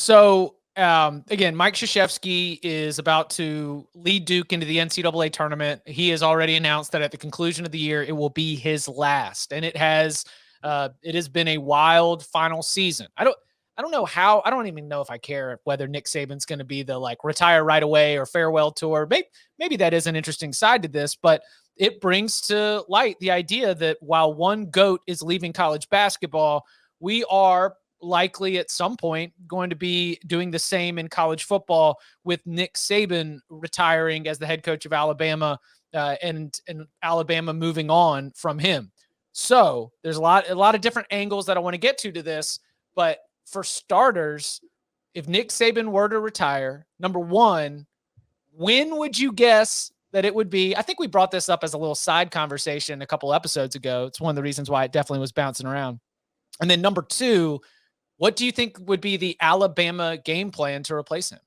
So, again, Mike Krzyzewski is about to lead Duke into the NCAA tournament. He has already announced that at the conclusion of the year, it will be his last, and it has been a wild final season. I don't know how. I don't even know if I care whether Nick Saban's going to be the like retire right away or farewell tour. Maybe that is an interesting side to this, but it brings to light the idea that while one GOAT is leaving college basketball, we are likely at some point going to be doing the same in college football with Nick Saban retiring as the head coach of Alabama and Alabama moving on from him. So there's a lot of different angles that I want to get to this. But for starters, if Nick Saban were to retire, number one, when would you guess that it would be? I think we brought this up as a little side conversation a couple episodes ago. It's one of the reasons why it definitely was bouncing around. And then number two, what do you think would be the Alabama game plan to replace him?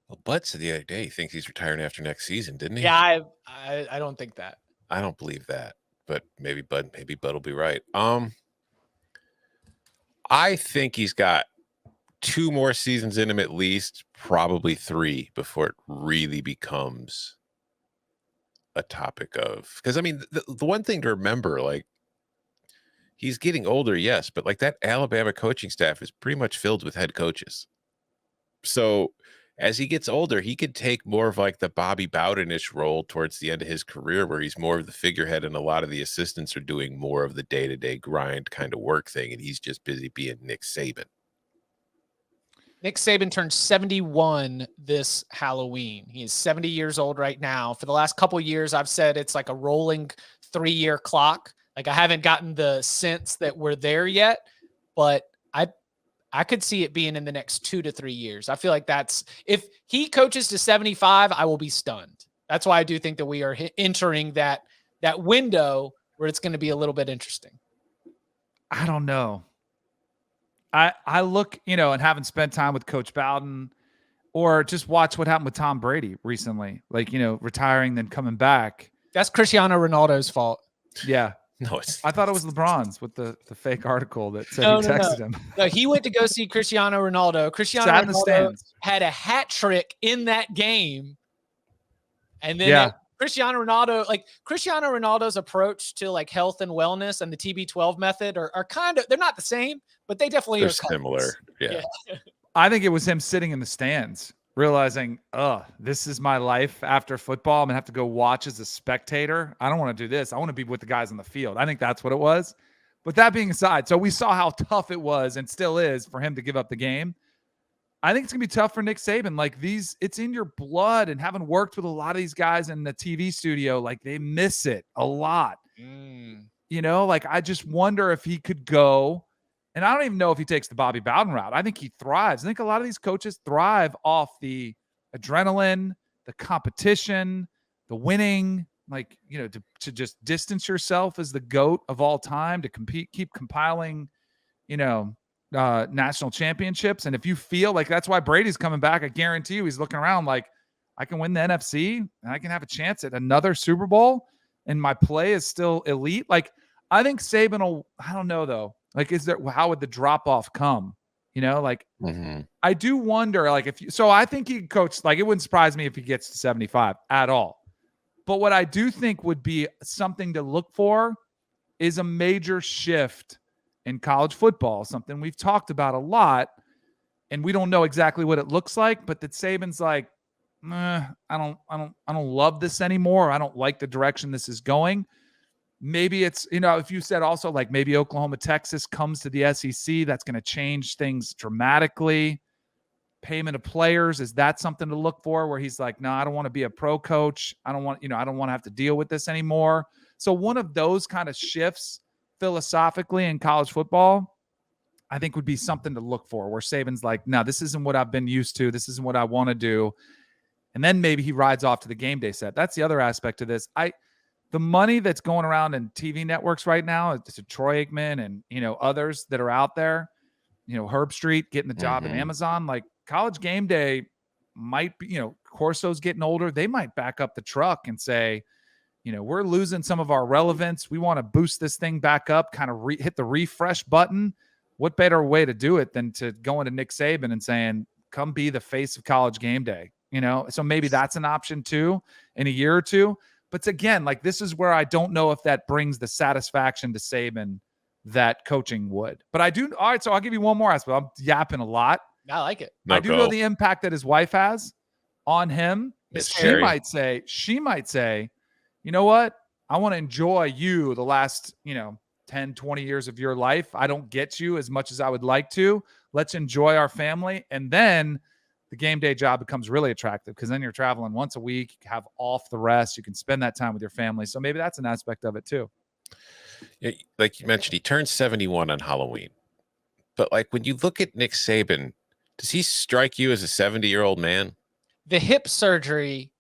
Well, Bud said the other day he thinks he's retiring after next season, didn't he? Yeah, I don't think that. I don't believe that, but maybe Bud will be right. I think he's got 2 more seasons in him at least, probably 3 before it really becomes a topic of, because I mean, the one thing to remember, like, he's getting older, yes, but like that Alabama coaching staff is pretty much filled with head coaches. So as he gets older, he could take more of like the Bobby Bowden-ish role towards the end of his career, where he's more of the figurehead and a lot of the assistants are doing more of the day-to-day grind kind of work thing, and he's just busy being Nick Saban. Nick Saban turned 71 this Halloween. He is 70 years old right now. For the last couple of years, I've said it's like a rolling 3-year clock. Like, I haven't gotten the sense that we're there yet, but I could see it being in the next 2 to 3 years. I feel like if he coaches to 75, I will be stunned. That's why I do think that we are entering that window where it's going to be a little bit interesting. I don't know. I look, and haven't spent time with Coach Bowden or just watch what happened with Tom Brady recently, like, retiring, then coming back. That's Cristiano Ronaldo's fault. Yeah. No, I thought it was LeBron's with the fake article that said he texted him. No, he went to go see Cristiano Ronaldo. Cristiano Ronaldo had a hat trick in that game. And then Cristiano Ronaldo's approach to like health and wellness and the TB12 method are kind of, they're not the same, but they definitely are similar. Yeah. I think it was him sitting in the stands, realizing, this is my life after football. I'm going to have to go watch as a spectator. I don't want to do this. I want to be with the guys on the field. I think that's what it was. But that being aside, so we saw how tough it was and still is for him to give up the game. I think it's going to be tough for Nick Saban. Like, it's in your blood, and having worked with a lot of these guys in the TV studio, like, they miss it a lot. Like, I just wonder if he could go. And I don't even know if he takes the Bobby Bowden route. I think he thrives. I think a lot of these coaches thrive off the adrenaline, the competition, the winning, like, to just distance yourself as the GOAT of all time, to compete, keep compiling, national championships. And if you feel like that's why Brady's coming back, I guarantee you he's looking around like, I can win the NFC and I can have a chance at another Super Bowl and my play is still elite. Like, I think Saban will, I don't know though. Like, how would the drop off come? I do wonder, like, I think he could coach, like, it wouldn't surprise me if he gets to 75 at all. But what I do think would be something to look for is a major shift in college football, something we've talked about a lot, and we don't know exactly what it looks like, but that Saban's like, I don't love this anymore. I don't like the direction this is going. Maybe it's, if you said also like maybe Oklahoma, Texas comes to the SEC, that's going to change things dramatically. Payment of players, is that something to look for where he's like, no, I don't want to be a pro coach. I don't want to have to deal with this anymore. So one of those kind of shifts philosophically in college football, I think would be something to look for, where Saban's like, no, this isn't what I've been used to. This isn't what I want to do. And then maybe he rides off to the game day set. That's the other aspect of this. The money that's going around in TV networks right now, it's Troy Aikman and, others that are out there, Herb Street getting the job at Amazon, like College Game Day might be, Corso's getting older. They might back up the truck and say, we're losing some of our relevance. We want to boost this thing back up, kind of hit the refresh button. what better way to do it than to go into Nick Saban and saying, come be the face of College Game Day, So maybe that's an option too in a year or two. But again, like this is where I don't know if that brings the satisfaction to Saban that coaching would. But I do. All right, so I'll give you one more aspect. I'm yapping a lot. I like it. I do know the impact that his wife has on him. She might say, you know what? I want to enjoy you the last, 10, 20 years of your life. I don't get you as much as I would like to. Let's enjoy our family. And then the game day job becomes really attractive because then you're traveling once a week, you have off the rest. You can spend that time with your family. So maybe that's an aspect of it too. Yeah, like you mentioned, he turned 71 on Halloween. But like when you look at Nick Saban, does he strike you as a 70-year-old man? The hip surgery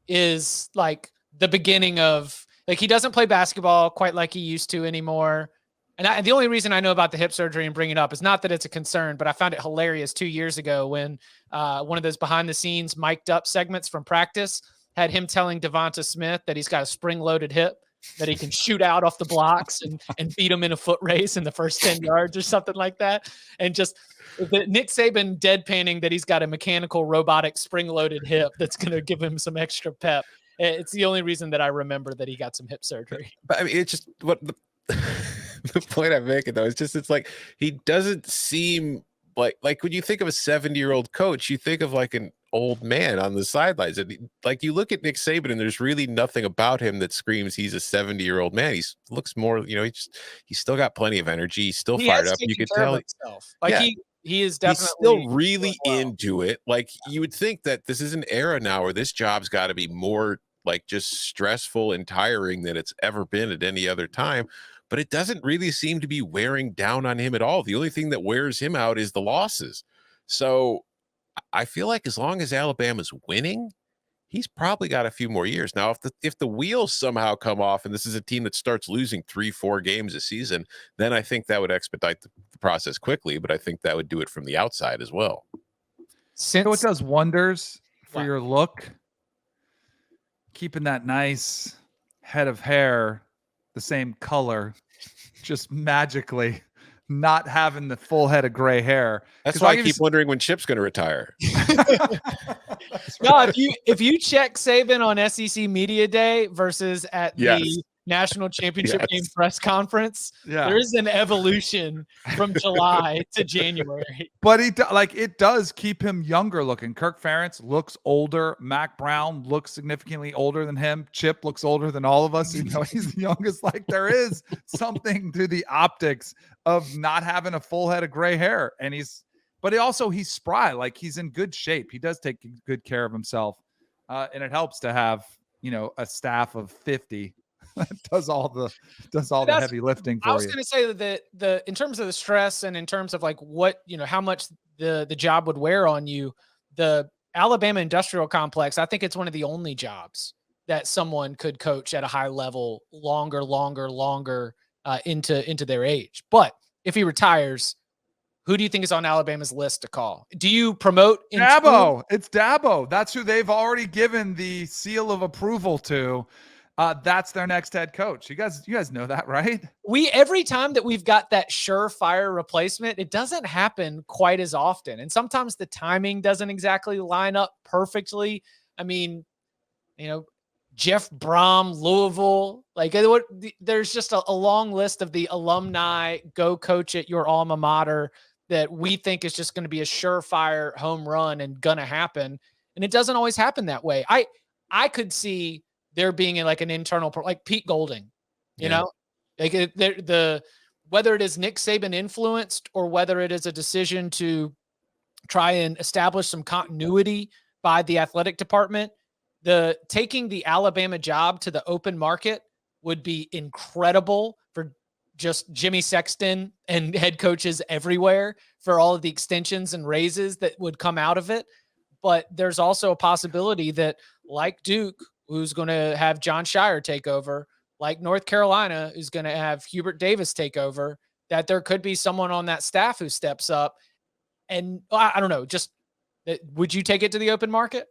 is like the beginning of, like, he doesn't play basketball quite like he used to anymore. And the only reason I know about the hip surgery and bring it up is not that it's a concern, but I found it hilarious 2 years ago when one of those behind the scenes mic'd up segments from practice had him telling Devonta Smith that he's got a spring loaded hip, that he can shoot out off the blocks and beat him in a foot race in the first 10 yards or something like that. And just the Nick Saban deadpanning that he's got a mechanical robotic spring loaded hip that's going to give him some extra pep. It's the only reason that I remember that he got some hip surgery. But I mean, it's just what the point I'm making though is just, it's like, he doesn't seem like when you think of a 70-year-old coach, you think of like an old man on the sidelines. And like you look at Nick Saban and there's really nothing about him that screams he's a 70-year-old man. He looks more, he's still got plenty of energy. He's still fired up. You could tell himself. Like he is definitely he's still really into it. Like you would think that this is an era now where this job's got to be more like just stressful and tiring than it's ever been at any other time. But it doesn't really seem to be wearing down on him at all. The only thing that wears him out is the losses. So I feel like as long as Alabama's winning, he's probably got a few more years. Now, if the wheels somehow come off and this is a team that starts losing 3-4 games a season, then I think that would expedite the process quickly. But I think that would do it from the outside as well. So it does wonders for your look. Keeping that nice head of hair the same color, just magically not having the full head of gray hair. That's why I keep wondering when Chip's going to retire. No, if you check Saban on SEC Media Day versus at the National Championship game press conference, there is an evolution from July to January. But it does keep him younger looking. Kirk Ferentz looks older. Mac Brown looks significantly older than him. Chip looks older than all of us. He's the youngest. Like there is something to the optics of not having a full head of gray hair. And he's spry. Like he's in good shape. He does take good care of himself. And it helps to have, a staff of 50 that does all the heavy lifting for you. I was going to say that in terms of the stress and in terms of like what, how much the job would wear on you, the Alabama industrial complex, I think it's one of the only jobs that someone could coach at a high level longer into their age. But if he retires, who do you think is on Alabama's list to call? Do you promote Dabo? It's Dabo. That's who they've already given the seal of approval to. That's their next head coach. You guys know that, right? Every time that we've got that surefire replacement, it doesn't happen quite as often. And sometimes the timing doesn't exactly line up perfectly. I mean, Jeff Brom, Louisville, there's just a long list of the alumni go coach at your alma mater that we think is just going to be a surefire home run and going to happen. And it doesn't always happen that way. I could see there being like an internal, like Pete Golding, whether it is Nick Saban influenced or whether it is a decision to try and establish some continuity by the athletic department, taking the Alabama job to the open market would be incredible for just Jimmy Sexton and head coaches everywhere for all of the extensions and raises that would come out of it. But there's also a possibility that like Duke, who's going to have John Shire take over, like North Carolina, who's going to have Hubert Davis take over, that there could be someone on that staff who steps up. And I don't know, would you take it to the open market?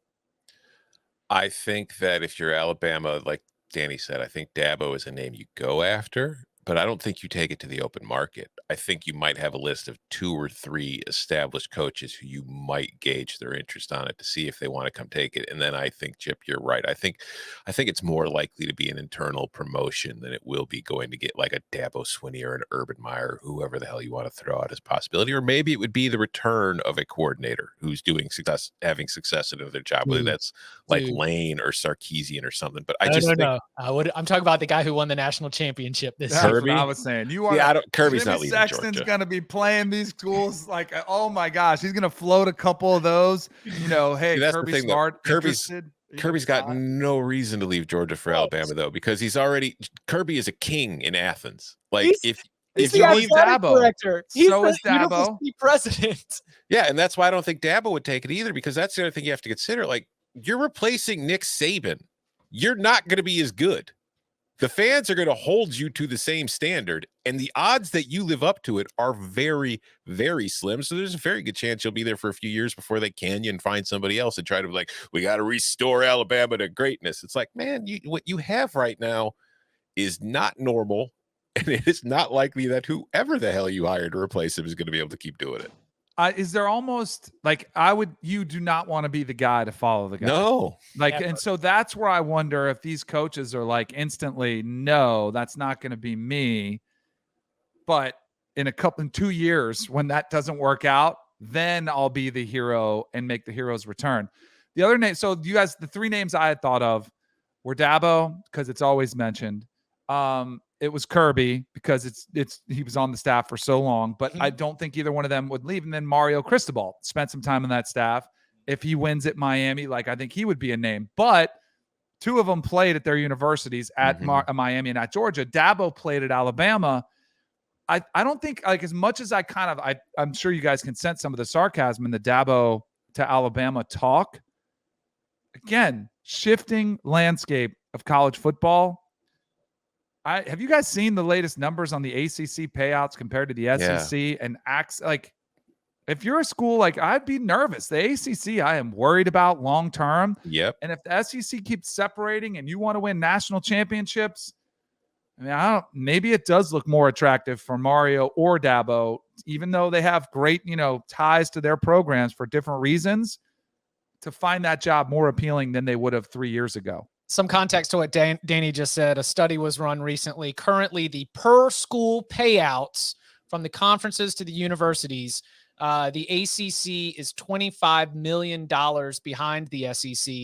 I think that if you're Alabama, like Danny said, I think Dabo is a name you go after. but I don't think you take it to the open market. I think you might have a list of 2 or 3 established coaches who you might gauge their interest on it to see if they want to come take it. And then I think, Chip, you're right. I think it's more likely to be an internal promotion than it will be going to get like a Dabo Swinney or an Urban Meyer, whoever the hell you want to throw out as possibility. Or maybe it would be the return of a coordinator who's having success in another job, whether that's like Lane or Sarkisian or something. But I just think I'm talking about the guy who won the national championship this That's year. what I was saying. You are. Yeah, Kirby's Jimmy not leaving Sexton's Georgia. going to be playing these schools like, oh my gosh, he's going to float a couple of those. You know, hey, that's Kirby the thing, Smart. Kirby's got no reason to leave Georgia for Alabama though, because Kirby is a king in Athens. Like if you leave Dabo, director. So is Dabo. President. Yeah, and that's why I don't think Dabo would take it either, because that's the other thing you have to consider. Like, you're replacing Nick Saban. You're not going to be as good. The fans are going to hold you to the same standard, and the odds that you live up to it are very, very slim. So there's a very good chance you'll be there for a few years before they can you and find somebody else and try to be like, we got to restore Alabama to greatness. It's like, man, what you have right now is not normal, and it is not likely that whoever the hell you hire to replace him is going to be able to keep doing it. Is there almost like you do not want to be the guy to follow the guy. No. Like, and so that's where I wonder if these coaches are like instantly, no, that's not going to be me. But in 2 years, when that doesn't work out, then I'll be the hero and make the hero's return. The other name, so you guys, the 3 names I had thought of were Dabo, because it's always mentioned. It was Kirby because he was on the staff for so long, but I don't think either one of them would leave. And then Mario Cristobal spent some time on that staff. If he wins at Miami, like, I think he would be a name, but 2 of them played at their universities at Miami and at Georgia. Dabo played at Alabama. I don't think, like, as much as I'm sure you guys can sense some of the sarcasm in the Dabo to Alabama talk. Again, shifting landscape of college football. Have you guys seen the latest numbers on the ACC payouts compared to the SEC? Yeah. And acts like, if you're a school, like, I'd be nervous. The ACC, I am worried about long term. Yep. And if the SEC keeps separating and you want to win national championships, I mean, maybe it does look more attractive for Mario or Dabo, even though they have great, ties to their programs for different reasons, to find that job more appealing than they would have 3 years ago. Some context to what Danny just said. A study was run recently. Currently, the per school payouts from the conferences to the universities, the ACC is $25 million behind the SEC.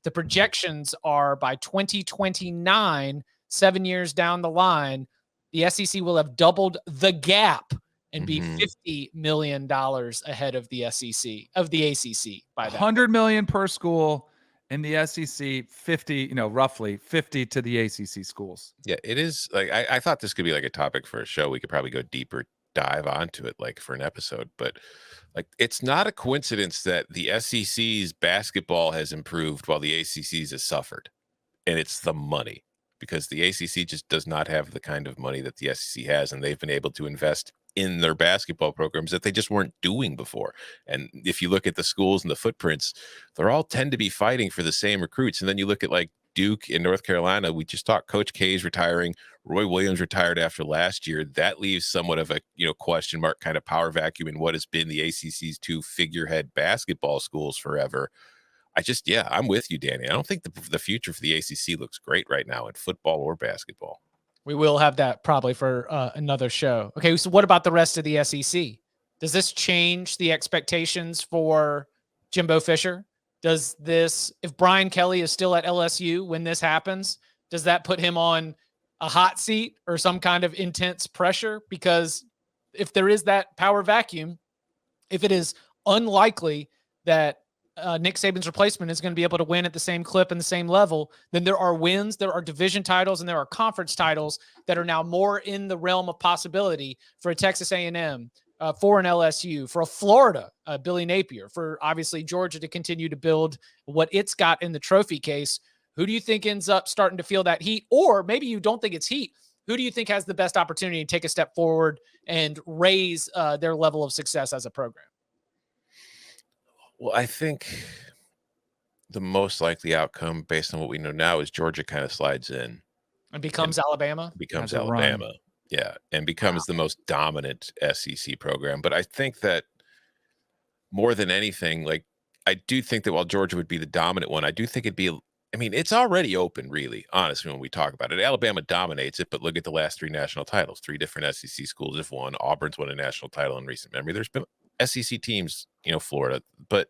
The projections are by 2029, 7 years down the line, the SEC will have doubled the gap and be $50 million ahead of the ACC by that. $100 million per school. In the SEC, 50, roughly 50 to the ACC schools. Yeah, it is. Like, I thought this could be like a topic for a show. We could probably go deeper dive onto it, like, for an episode. But, like, it's not a coincidence that the SEC's basketball has improved while the ACC's has suffered. And it's the money, because the ACC just does not have the kind of money that the SEC has, and they've been able to invest in their basketball programs that they just weren't doing before. And if you look at the schools and the footprints, they're all tend to be fighting for the same recruits. And then you look at, like, Duke in North Carolina, we just talked Coach K's retiring. Roy Williams retired after last year. That leaves somewhat of a, question mark kind of power vacuum in what has been the ACC's 2 figurehead basketball schools forever. I'm with you, Danny. I don't think the future for the ACC looks great right now in football or basketball. We will have that probably for another show. Okay, so what about the rest of the SEC? Does this change the expectations for Jimbo Fisher? Does this, if Brian Kelly is still at LSU when this happens, does that put him on a hot seat or some kind of intense pressure? Because if there is that power vacuum, if it is unlikely that Nick Saban's replacement is going to be able to win at the same clip and the same level, then there are wins, there are division titles, and there are conference titles that are now more in the realm of possibility for a Texas A&M, for an LSU, for a Florida, Billy Napier, for obviously Georgia to continue to build what it's got in the trophy case. Who do you think ends up starting to feel that heat? Or maybe you don't think it's heat. Who do you think has the best opportunity to take a step forward and raise their level of success as a program? Well, I think the most likely outcome, based on what we know now, is Georgia kind of slides in and becomes Alabama. Becomes Alabama. Yeah, and becomes the most dominant SEC program. But I think that more than anything, like, I do think that while Georgia would be the dominant one, I do think it'd be, I mean, it's already open, really, honestly, when we talk about it. Alabama dominates it, but look at the last 3 national titles. 3 different SEC schools have won. Auburn's won a national title in recent memory. There's been SEC teams, Florida, but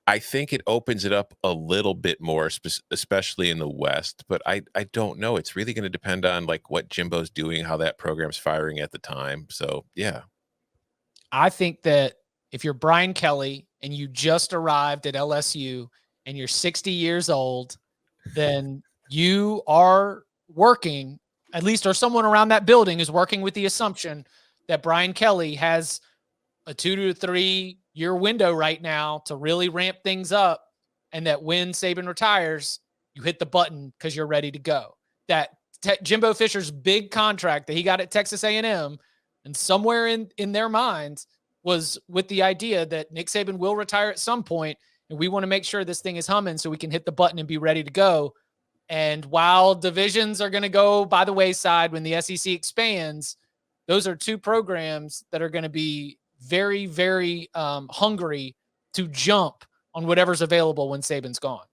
I think it opens it up a little bit more, especially in the West. But I don't know. It's really going to depend on like what Jimbo's doing, how that program's firing at the time. So yeah, I think that if you're Brian Kelly and you just arrived at LSU and you're 60 years old, then you are working, at least, or someone around that building is working with the assumption that Brian Kelly has a 2 to 3 year window right now to really ramp things up. And that when Saban retires, you hit the button because you're ready to go. That Jimbo Fisher's big contract that he got at Texas A&M, and somewhere in their minds was with the idea that Nick Saban will retire at some point, and we want to make sure this thing is humming so we can hit the button and be ready to go. And while divisions are going to go by the wayside when the SEC expands, those are 2 programs that are going to be very, very hungry to jump on whatever's available when Saban's gone.